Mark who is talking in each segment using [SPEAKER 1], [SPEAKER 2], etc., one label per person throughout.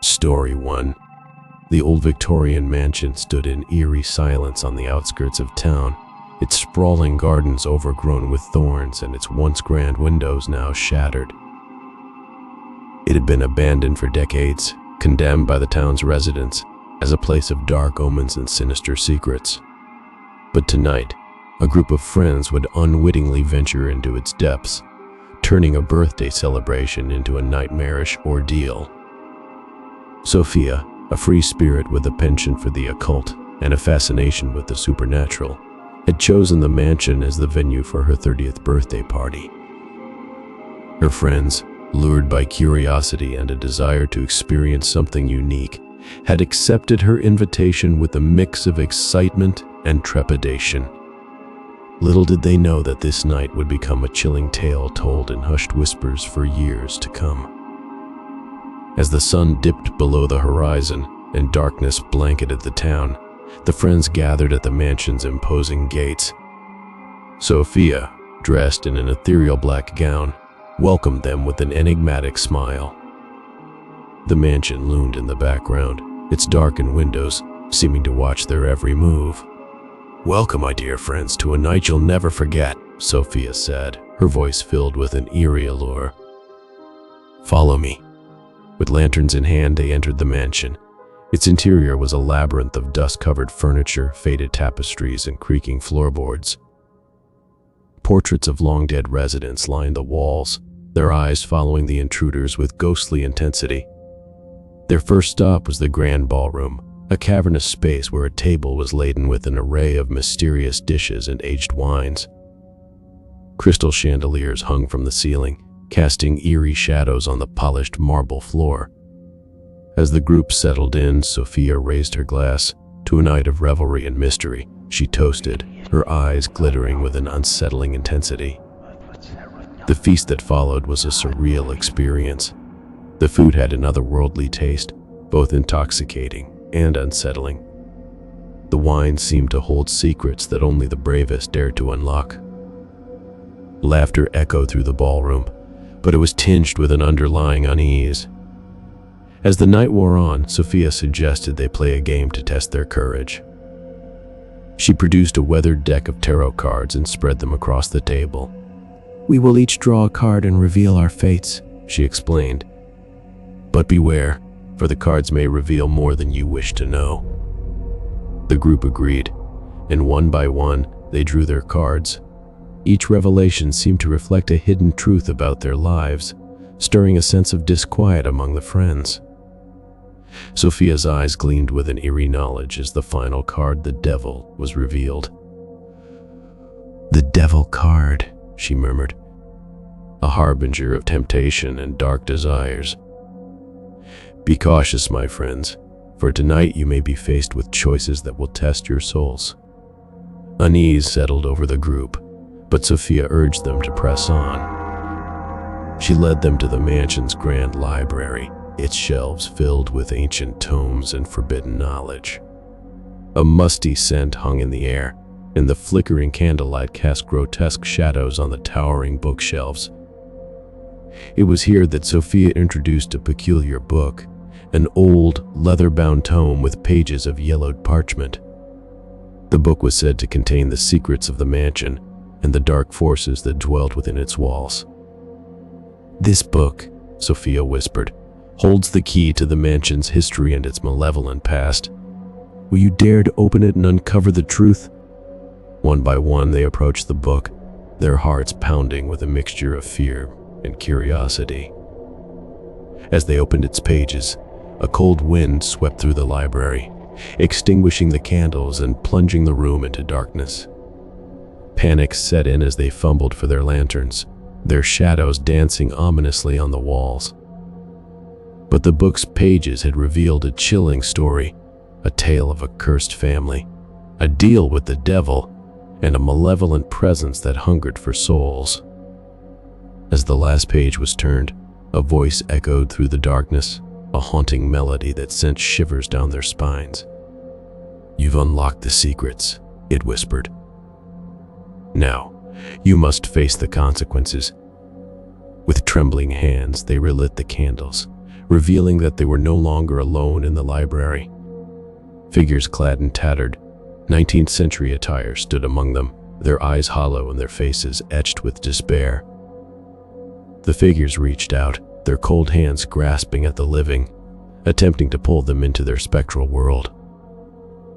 [SPEAKER 1] Story 1. The old Victorian mansion stood in eerie silence on the outskirts of town, its sprawling gardens overgrown with thorns and its once grand windows now shattered. It had been abandoned for decades, condemned by the town's residents as a place of dark omens and sinister secrets. But tonight, a group of friends would unwittingly venture into its depths, turning a birthday celebration into a nightmarish ordeal. Sophia, a free spirit with a penchant for the occult and a fascination with the supernatural, had chosen the mansion as the venue for her 30th birthday party. Her friends, lured by curiosity and a desire to experience something unique, had accepted her invitation with a mix of excitement and trepidation. Little did they know that this night would become a chilling tale told in hushed whispers for years to come. As the sun dipped below the horizon and darkness blanketed the town, the friends gathered at the mansion's imposing gates. Sophia, dressed in an ethereal black gown, welcomed them with an enigmatic smile. The mansion loomed in the background, its darkened windows seeming to watch their every move. "Welcome, my dear friends, to a night you'll never forget," Sophia said, her voice filled with an eerie allure. "Follow me." With lanterns in hand, they entered the mansion. Its interior was a labyrinth of dust-covered furniture, faded tapestries, and creaking floorboards. Portraits of long-dead residents lined the walls, their eyes following the intruders with ghostly intensity. Their first stop was the grand ballroom, a cavernous space where a table was laden with an array of mysterious dishes and aged wines. Crystal chandeliers hung from the ceiling, casting eerie shadows on the polished marble floor. As the group settled in, Sophia raised her glass. To a night of revelry and mystery, she toasted, her eyes glittering with an unsettling intensity. The feast that followed was a surreal experience. The food had an otherworldly taste, both intoxicating and unsettling. The wine seemed to hold secrets that only the bravest dared to unlock. Laughter echoed through the ballroom, but it was tinged with an underlying unease. As the night wore on, Sophia suggested they play a game to test their courage. She produced a weathered deck of tarot cards and spread them across the table. "We will each draw a card and reveal our fates," she explained. "But beware, for the cards may reveal more than you wish to know." The group agreed, and one by one, they drew their cards. Each revelation seemed to reflect a hidden truth about their lives, stirring a sense of disquiet among the friends. Sophia's eyes gleamed with an eerie knowledge as the final card, the Devil, was revealed. "The Devil card," she murmured, "a harbinger of temptation and dark desires. Be cautious, my friends, for tonight you may be faced with choices that will test your souls." Unease settled over the group, but Sophia urged them to press on. She led them to the mansion's grand library, its shelves filled with ancient tomes and forbidden knowledge. A musty scent hung in the air, and the flickering candlelight cast grotesque shadows on the towering bookshelves. It was here that Sophia introduced a peculiar book, an old, leather-bound tome with pages of yellowed parchment. The book was said to contain the secrets of the mansion and the dark forces that dwelled within its walls. "This book," Sophia whispered, "holds the key to the mansion's history and its malevolent past. Will you dare to open it and uncover the truth?" One by one, they approached the book, their hearts pounding with a mixture of fear and curiosity. As they opened its pages, a cold wind swept through the library, extinguishing the candles and plunging the room into darkness. Panic set in as they fumbled for their lanterns, their shadows dancing ominously on the walls. But the book's pages had revealed a chilling story, a tale of a cursed family, a deal with the devil, and a malevolent presence that hungered for souls. As the last page was turned, a voice echoed through the darkness, a haunting melody that sent shivers down their spines. "You've unlocked the secrets," it whispered. "Now, you must face the consequences." With trembling hands, they relit the candles, revealing that they were no longer alone in the library. Figures clad in tattered, 19th century attire stood among them, their eyes hollow and their faces etched with despair. The figures reached out, their cold hands grasping at the living, attempting to pull them into their spectral world.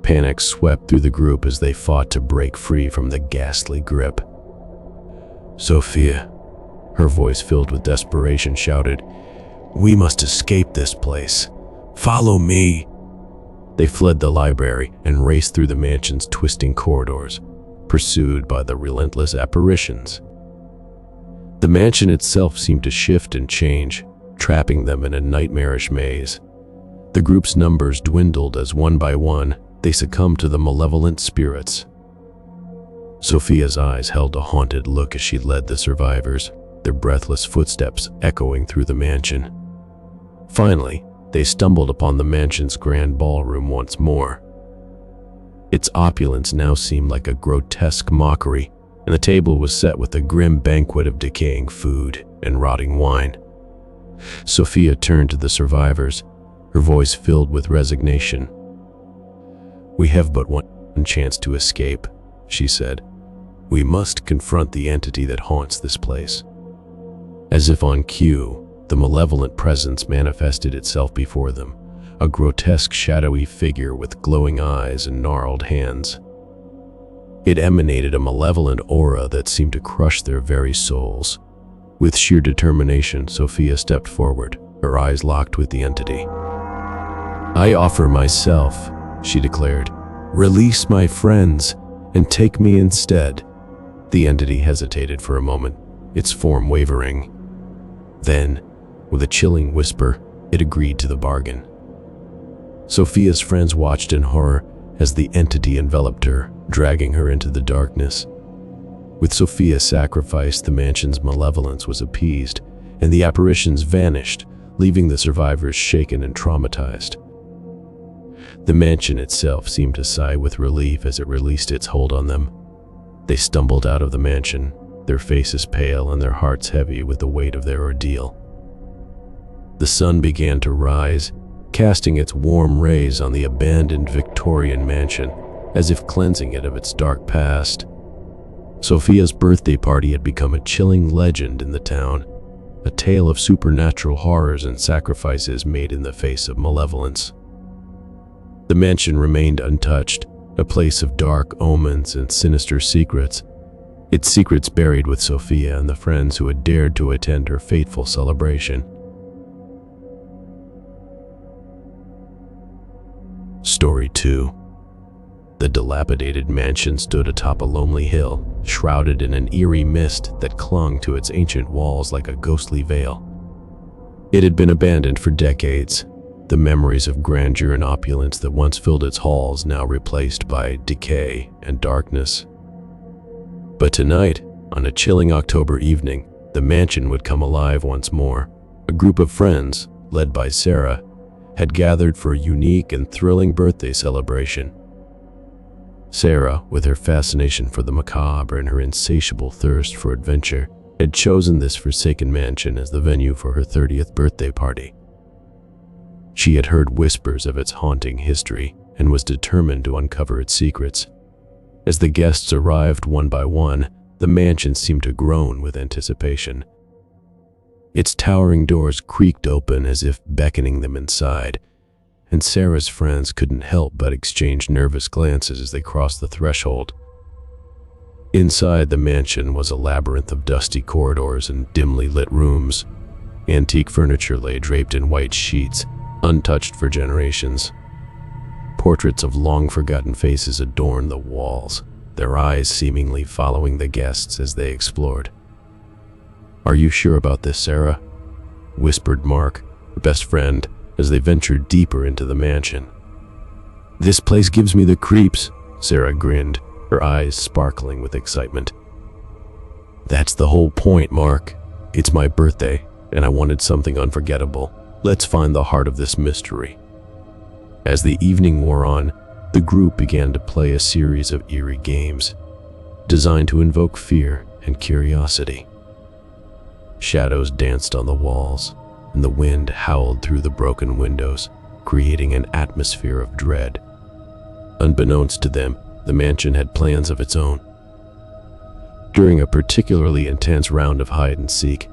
[SPEAKER 1] Panic swept through the group as they fought to break free from the ghastly grip. Sophia, her voice filled with desperation, shouted, "We must escape this place. Follow me." They fled the library and raced through the mansion's twisting corridors, pursued by the relentless apparitions. The mansion itself seemed to shift and change, trapping them in a nightmarish maze. The group's numbers dwindled as one by one they succumbed to the malevolent spirits. Sophia's eyes held a haunted look as she led the survivors, their breathless footsteps echoing through the mansion. Finally, they stumbled upon the mansion's grand ballroom once more. Its opulence now seemed like a grotesque mockery, and the table was set with a grim banquet of decaying food and rotting wine. Sophia turned to the survivors, her voice filled with resignation. "We have but one chance to escape," she said. "We must confront the entity that haunts this place." As if on cue, the malevolent presence manifested itself before them, a grotesque shadowy figure with glowing eyes and gnarled hands. It emanated a malevolent aura that seemed to crush their very souls. With sheer determination, Sophia stepped forward, her eyes locked with the entity. "I offer myself," she declared. "Release my friends and take me instead." The entity hesitated for a moment, its form wavering. Then, with a chilling whisper, it agreed to the bargain. Sophia's friends watched in horror as the entity enveloped her, dragging her into the darkness. With Sophia's sacrifice, the mansion's malevolence was appeased, and the apparitions vanished, leaving the survivors shaken and traumatized. The mansion itself seemed to sigh with relief as it released its hold on them. They stumbled out of the mansion, their faces pale and their hearts heavy with the weight of their ordeal. The sun began to rise, casting its warm rays on the abandoned Victorian mansion, as if cleansing it of its dark past. Sophia's birthday party had become a chilling legend in the town, a tale of supernatural horrors and sacrifices made in the face of malevolence. The mansion remained untouched, a place of dark omens and sinister secrets, its secrets buried with Sophia and the friends who had dared to attend her fateful celebration. Story 2. The dilapidated mansion stood atop a lonely hill, shrouded in an eerie mist that clung to its ancient walls like a ghostly veil. It had been abandoned for decades, the memories of grandeur and opulence that once filled its halls now replaced by decay and darkness. But tonight, on a chilling October evening, the mansion would come alive once more. A group of friends, led by Sarah, had gathered for a unique and thrilling birthday celebration. Sarah, with her fascination for the macabre and her insatiable thirst for adventure, had chosen this forsaken mansion as the venue for her 30th birthday party. She had heard whispers of its haunting history and was determined to uncover its secrets. As the guests arrived one by one, the mansion seemed to groan with anticipation. Its towering doors creaked open as if beckoning them inside, and Sarah's friends couldn't help but exchange nervous glances as they crossed the threshold. Inside the mansion was a labyrinth of dusty corridors and dimly lit rooms. Antique furniture lay draped in white sheets, untouched for generations. Portraits of long-forgotten faces adorned the walls, their eyes seemingly following the guests as they explored. "Are you sure about this, Sarah?" whispered Mark, her best friend, as they ventured deeper into the mansion. "This place gives me the creeps," Sarah grinned, her eyes sparkling with excitement. "That's the whole point, Mark. It's my birthday, and I wanted something unforgettable. Let's find the heart of this mystery." As the evening wore on, the group began to play a series of eerie games, designed to invoke fear and curiosity. Shadows danced on the walls, and the wind howled through the broken windows, creating an atmosphere of dread. Unbeknownst to them, the mansion had plans of its own. During a particularly intense round of hide-and-seek,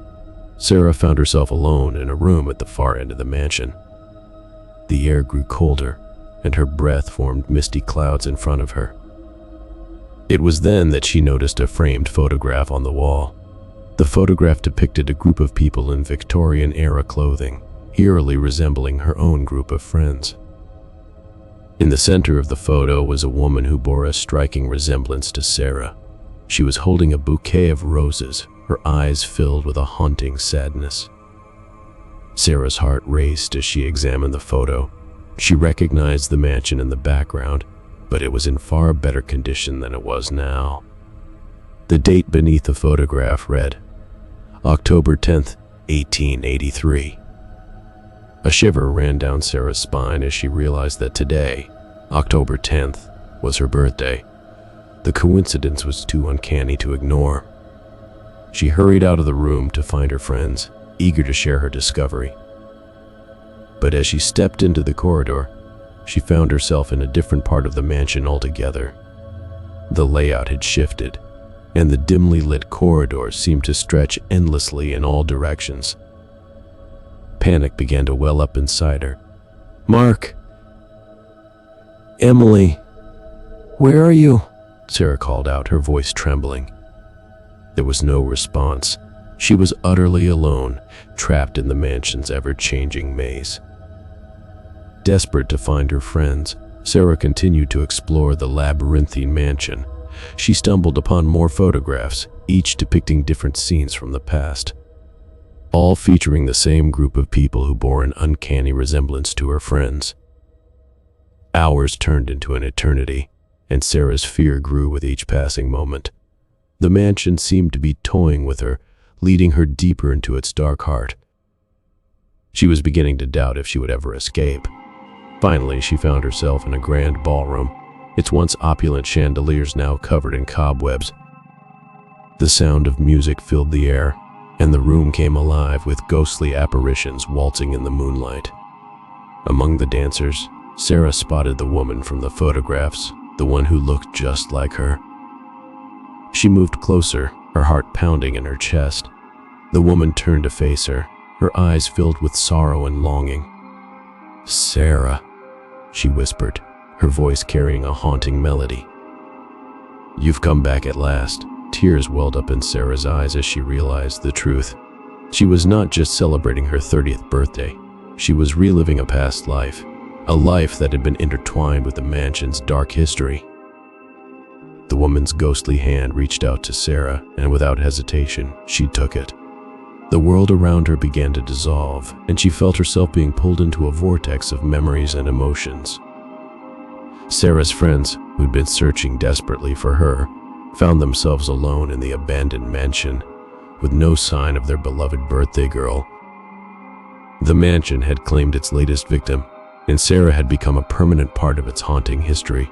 [SPEAKER 1] Sarah found herself alone in a room at the far end of the mansion. The air grew colder, and her breath formed misty clouds in front of her. It was then that she noticed a framed photograph on the wall. The photograph depicted a group of people in Victorian-era clothing, eerily resembling her own group of friends. In the center of the photo was a woman who bore a striking resemblance to Sarah. She was holding a bouquet of roses, her eyes filled with a haunting sadness. Sarah's heart raced as she examined the photo. She recognized the mansion in the background, but it was in far better condition than it was now. The date beneath the photograph read, October 10th, 1883. A shiver ran down Sarah's spine as she realized that today, October 10th, was her birthday. The coincidence was too uncanny to ignore. She hurried out of the room to find her friends, eager to share her discovery. But as she stepped into the corridor, she found herself in a different part of the mansion altogether. The layout had shifted, and the dimly lit corridors seemed to stretch endlessly in all directions. Panic began to well up inside her. "Mark! Emily! Where are you?" Sarah called out, her voice trembling. There was no response. She was utterly alone, trapped in the mansion's ever-changing maze. Desperate to find her friends, Sarah continued to explore the labyrinthine mansion. She stumbled upon more photographs, each depicting different scenes from the past, all featuring the same group of people who bore an uncanny resemblance to her friends. Hours turned into an eternity, and Sarah's fear grew with each passing moment. The mansion seemed to be toying with her, leading her deeper into its dark heart. She was beginning to doubt if she would ever escape. Finally, she found herself in a grand ballroom, its once opulent chandeliers now covered in cobwebs. The sound of music filled the air, and the room came alive with ghostly apparitions waltzing in the moonlight. Among the dancers, Sarah spotted the woman from the photographs, the one who looked just like her. She moved closer, her heart pounding in her chest. The woman turned to face her, her eyes filled with sorrow and longing. "Sarah," she whispered, her voice carrying a haunting melody. "You've come back at last." Tears welled up in Sarah's eyes as she realized the truth. She was not just celebrating her 30th birthday. She was reliving a past life, a life that had been intertwined with the mansion's dark history. The woman's ghostly hand reached out to Sarah, and without hesitation, she took it. The world around her began to dissolve, and she felt herself being pulled into a vortex of memories and emotions. Sarah's friends, who'd been searching desperately for her, found themselves alone in the abandoned mansion, with no sign of their beloved birthday girl. The mansion had claimed its latest victim, and Sarah had become a permanent part of its haunting history,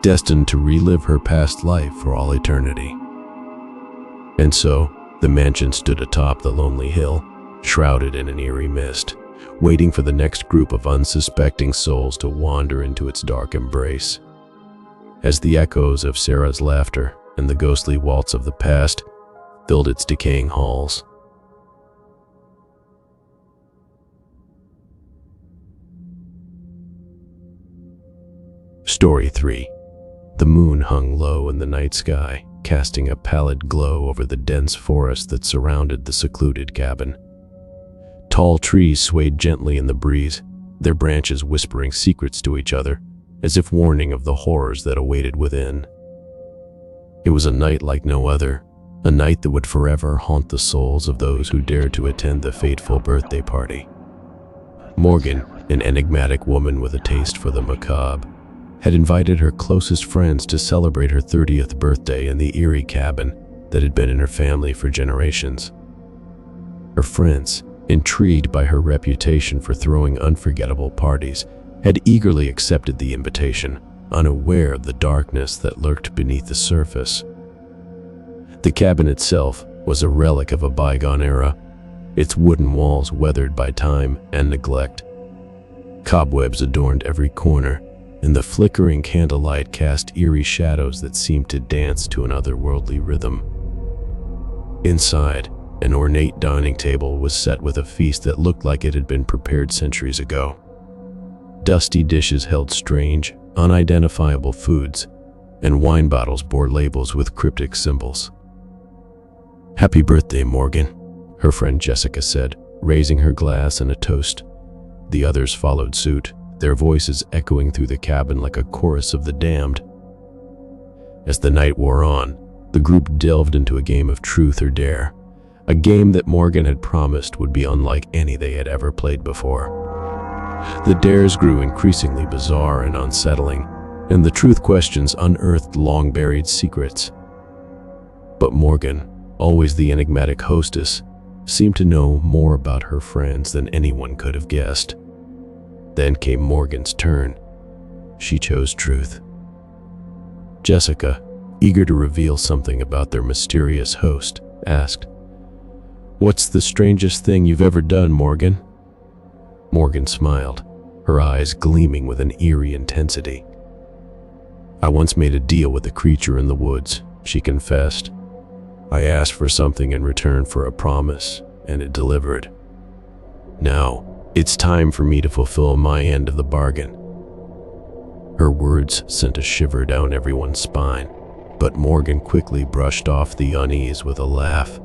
[SPEAKER 1] destined to relive her past life for all eternity. And so, the mansion stood atop the lonely hill, shrouded in an eerie mist, waiting for the next group of unsuspecting souls to wander into its dark embrace. As the echoes of Sarah's laughter and the ghostly waltz of the past filled its decaying halls. Story 3. The moon hung low in the night sky, casting a pallid glow over the dense forest that surrounded the secluded cabin. Tall trees swayed gently in the breeze, their branches whispering secrets to each other, as if warning of the horrors that awaited within. It was a night like no other, a night that would forever haunt the souls of those who dared to attend the fateful birthday party. Morgan, an enigmatic woman with a taste for the macabre, had invited her closest friends to celebrate her 30th birthday in the eerie cabin that had been in her family for generations. Her friends, intrigued by her reputation for throwing unforgettable parties, had eagerly accepted the invitation, unaware of the darkness that lurked beneath the surface. The cabin itself was a relic of a bygone era, its wooden walls weathered by time and neglect. Cobwebs adorned every corner, and the flickering candlelight cast eerie shadows that seemed to dance to an otherworldly rhythm. Inside, an ornate dining table was set with a feast that looked like it had been prepared centuries ago. Dusty dishes held strange, unidentifiable foods, and wine bottles bore labels with cryptic symbols. "Happy birthday, Morgan," her friend Jessica said, raising her glass in a toast. The others followed suit, their voices echoing through the cabin like a chorus of the damned. As the night wore on, the group delved into a game of truth or dare, a game that Morgan had promised would be unlike any they had ever played before. The dares grew increasingly bizarre and unsettling, and the truth questions unearthed long-buried secrets. But Morgan, always the enigmatic hostess, seemed to know more about her friends than anyone could have guessed. Then came Morgan's turn. She chose truth. Jessica, eager to reveal something about their mysterious host, asked, "What's the strangest thing you've ever done, Morgan?" Morgan smiled, her eyes gleaming with an eerie intensity. "I once made a deal with a creature in the woods," she confessed. "I asked for something in return for a promise, and it delivered. Now, it's time for me to fulfill my end of the bargain." Her words sent a shiver down everyone's spine, but Morgan quickly brushed off the unease with a laugh.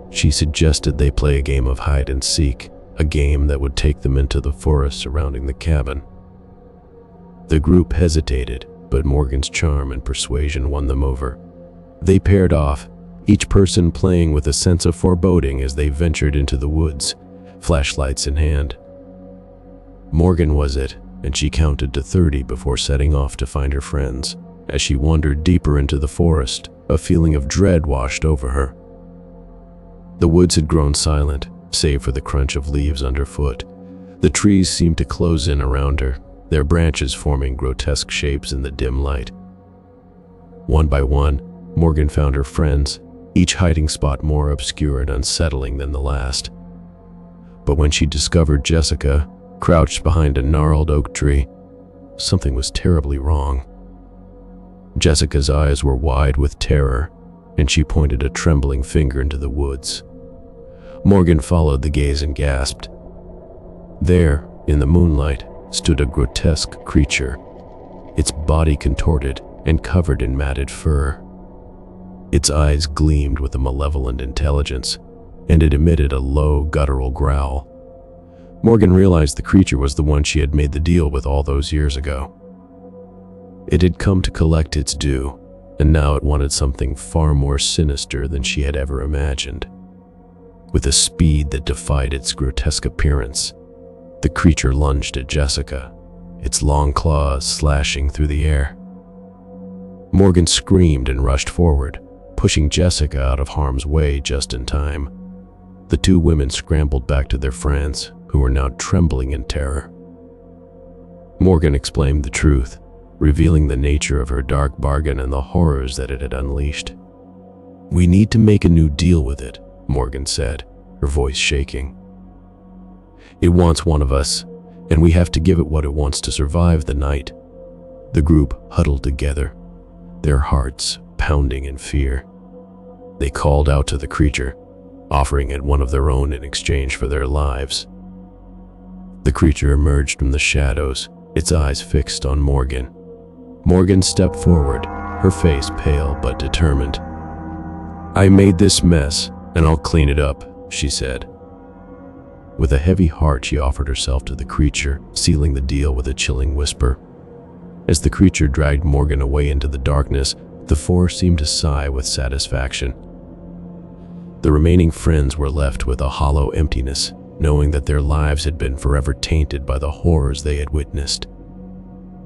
[SPEAKER 1] She suggested they play a game of hide and seek, a game that would take them into the forest surrounding the cabin. The group hesitated, but Morgan's charm and persuasion won them over. They paired off, each person playing with a sense of foreboding as they ventured into the woods, flashlights in hand. Morgan was it, and she counted to 30 before setting off to find her friends. As she wandered deeper into the forest, a feeling of dread washed over her. The woods had grown silent, save for the crunch of leaves underfoot. The trees seemed to close in around her, their branches forming grotesque shapes in the dim light. One by one, Morgan found her friends, each hiding spot more obscure and unsettling than the last. But when she discovered Jessica, crouched behind a gnarled oak tree, something was terribly wrong. Jessica's eyes were wide with terror, and she pointed a trembling finger into the woods. Morgan followed the gaze and gasped. There, in the moonlight, stood a grotesque creature, its body contorted and covered in matted fur. Its eyes gleamed with a malevolent intelligence, and it emitted a low, guttural growl. Morgan realized the creature was the one she had made the deal with all those years ago. It had come to collect its due, and now it wanted something far more sinister than she had ever imagined. With a speed that defied its grotesque appearance, the creature lunged at Jessica, its long claws slashing through the air. Morgan screamed and rushed forward, pushing Jessica out of harm's way just in time. The two women scrambled back to their friends, who were now trembling in terror. Morgan explained the truth, revealing the nature of her dark bargain and the horrors that it had unleashed. "We need to make a new deal with it," Morgan said, her voice shaking. "It wants one of us, and we have to give it what it wants to survive the night." The group huddled together, their hearts pounding in fear. They called out to the creature, offering it one of their own in exchange for their lives. The creature emerged from the shadows, its eyes fixed on Morgan. Morgan stepped forward, her face pale but determined. "I made this mess, and I'll clean it up," she said. With a heavy heart, she offered herself to the creature, sealing the deal with a chilling whisper. As the creature dragged Morgan away into the darkness, the four seemed to sigh with satisfaction. The remaining friends were left with a hollow emptiness, knowing that their lives had been forever tainted by the horrors they had witnessed.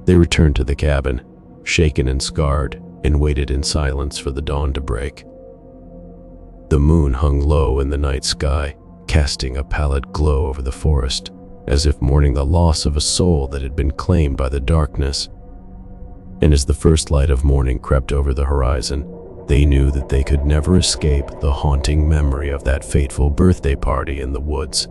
[SPEAKER 1] They returned to the cabin, shaken and scarred, and waited in silence for the dawn to break. The moon hung low in the night sky, casting a pallid glow over the forest, as if mourning the loss of a soul that had been claimed by the darkness. And as the first light of morning crept over the horizon, They knew that they could never escape the haunting memory of that fateful birthday party in the woods.